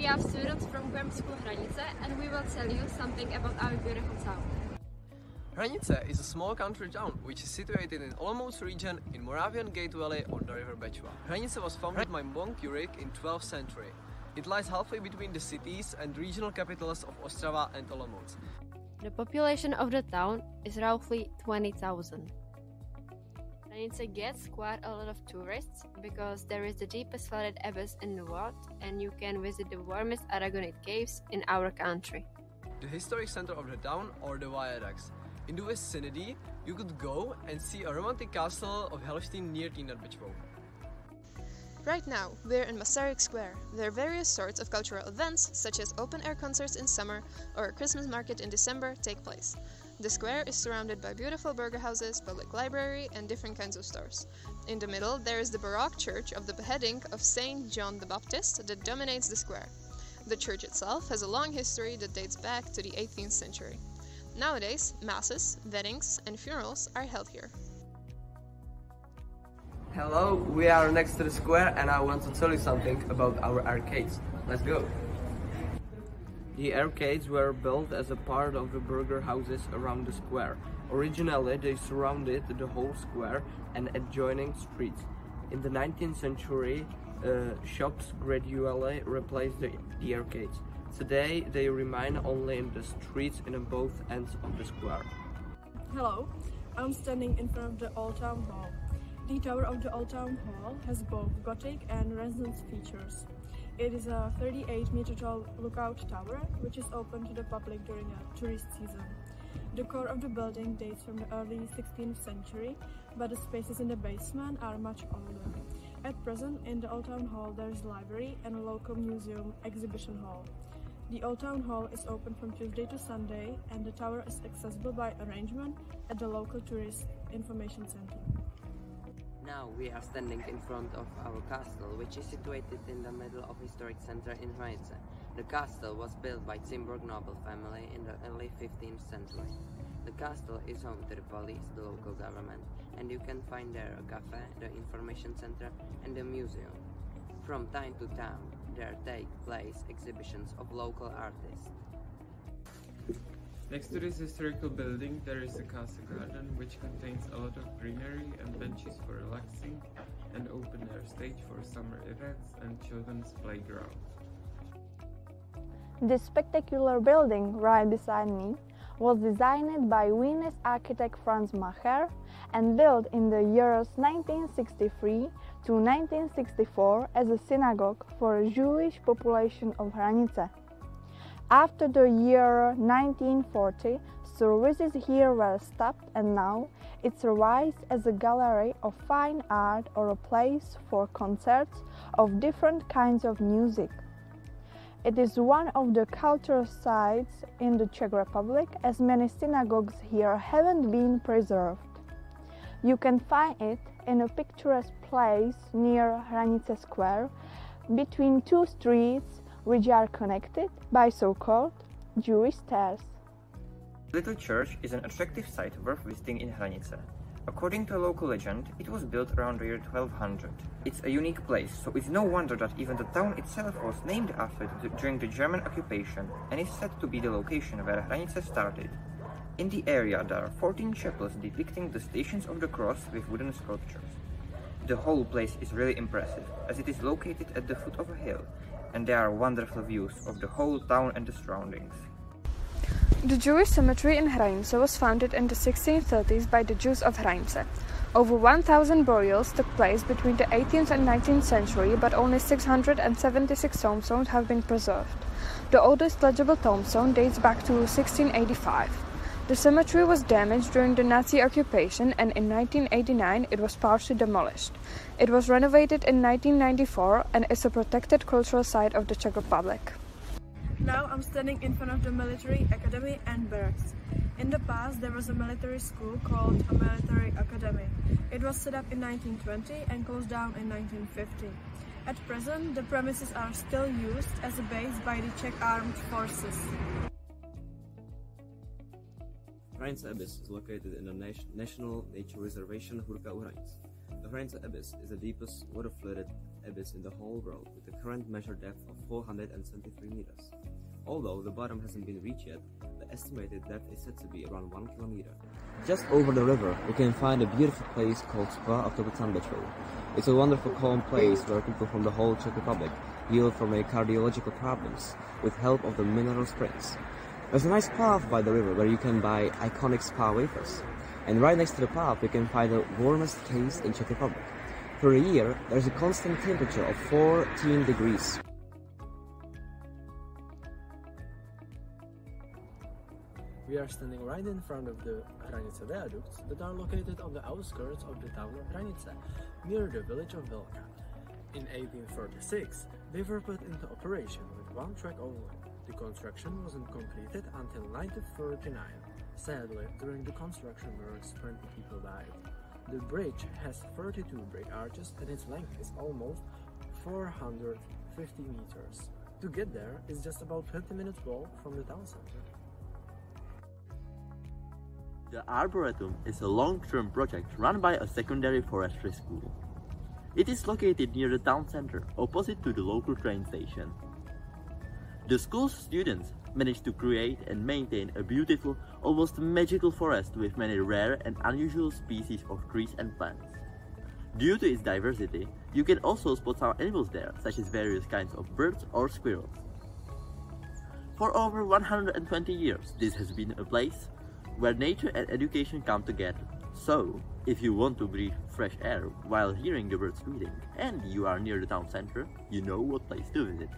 we have students from Gymnázium Hranice and we will tell you something about our beautiful town. Hranice is a small country town which is situated in Olomouc region in Moravian Gate Valley on the river Bečva. Hranice was founded by monk Jurik in 12th century. It lies halfway between the cities and regional capitals of Ostrava and Olomouc. The population of the town is roughly 20,000. Hranice gets quite a lot of tourists because there is the deepest flooded abyss in the world and you can visit the warmest Aragonite caves in our country. The historic center of the town or the viaducts. In the vicinity, you could go and see a romantic castle of Helštín near Watanbacho. Right now, we're in Masaryk Square. There are various sorts of cultural events, such as open-air concerts in summer or a Christmas market in December, take place. The square is surrounded by beautiful burger houses, public library, and different kinds of stores. In the middle, there is the Baroque church of the beheading of Saint John the Baptist that dominates the square. The church itself has a long history that dates back to the 18th century. Nowadays, masses, weddings, and funerals are held here. Hello, we are next to the square and I want to tell you something about our arcades. Let's go! The arcades were built as a part of the burger houses around the square. Originally, they surrounded the whole square and adjoining streets. In the 19th century, shops gradually replaced the arcades. Today, they remain only in the streets in both ends of the square. Hello, I'm standing in front of the Old Town Hall. The tower of the Old Town Hall has both Gothic and Renaissance features. It is a 38-meter tall lookout tower which is open to the public during a tourist season. The core of the building dates from the early 16th century, but the spaces in the basement are much older. At present, in the Old Town Hall there is a library and a local museum exhibition hall. The Old Town Hall is open from Tuesday to Sunday and the tower is accessible by arrangement at the local tourist information center. Now we are standing in front of our castle, which is situated in the middle of historic center in Hranice. The castle was built by Cimborg noble family in the early 15th century. The castle is home to the police, the local government, and you can find there a cafe, the information center, and the museum. From time to time, there take place exhibitions of local artists. Next to this historical building there is a Casa Garden which contains a lot of greenery and benches for relaxing, and open-air stage for summer events and children's playground. This spectacular building right beside me was designed by Viennese architect Franz Macher and built in the years 1963 to 1964 as a synagogue for the Jewish population of Hranice. After the year 1940, services here were stopped and now it survives as a gallery of fine art or a place for concerts of different kinds of music. It is one of the cultural sites in the Czech Republic, as many synagogues here haven't been preserved. You can find it in a picturesque place near Aranesa Square, between two streets which are connected by so-called Jewish stairs. Little church is an attractive site worth visiting in Hranice. According to a local legend, it was built around the year 1200. It's a unique place, so it's no wonder that even the town itself was named after it during the German occupation and is said to be the location where Hranice started. In the area there are 14 chapels depicting the Stations of the Cross with wooden sculptures. The whole place is really impressive, as it is located at the foot of a hill, and there are wonderful views of the whole town and the surroundings. The Jewish cemetery in Hranice was founded in the 1630s by the Jews of Hranice. Over 1,000 burials took place between the 18th and 19th century, but only 676 tombstones have been preserved. The oldest legible tombstone dates back to 1685. The cemetery was damaged during the Nazi occupation and in 1989 it was partially demolished. It was renovated in 1994 and is a protected cultural site of the Czech Republic. Now I'm standing in front of the military academy and barracks. In the past there was a military school called a military academy. It was set up in 1920 and closed down in 1950. At present the premises are still used as a base by the Czech Armed Forces. Hranice Abyss is located in the National Nature Reservation Hurka Hranice. The Hranice Abyss is the deepest water-flooded abyss in the whole world, with a current measured depth of 473 meters. Although the bottom hasn't been reached yet, the estimated depth is said to be around 1 kilometer. Just over the river, we can find a beautiful place called Spa of the Watanbacho. It's a wonderful calm place where people from the whole Czech Republic heal from their cardiological problems with help of the mineral springs. There's a nice path by the river where you can buy iconic spa wafers. And right next to the path we can find the warmest caves in Czech Republic. For a year, there's a constant temperature of 14 degrees. We are standing right in front of the Aranesa viaducts that are located on the outskirts of the town of Hranice, near the village of Velka. In 1846, they were put into operation with one track only. The construction wasn't completed until 1939. Sadly, during the construction works, 20 people died. The bridge has 32 brick arches and its length is almost 450 meters. To get there is just about 20 minutes walk from the town center. The Arboretum is a long-term project run by a secondary forestry school. It is located near the town center, opposite to the local train station. The school's students managed to create and maintain a beautiful, almost magical forest with many rare and unusual species of trees and plants. Due to its diversity, you can also spot some animals there, such as various kinds of birds or squirrels. For over 120 years, this has been a place where nature and education come together. So, if you want to breathe fresh air while hearing the birds tweeting, and you are near the town center, you know what place to visit.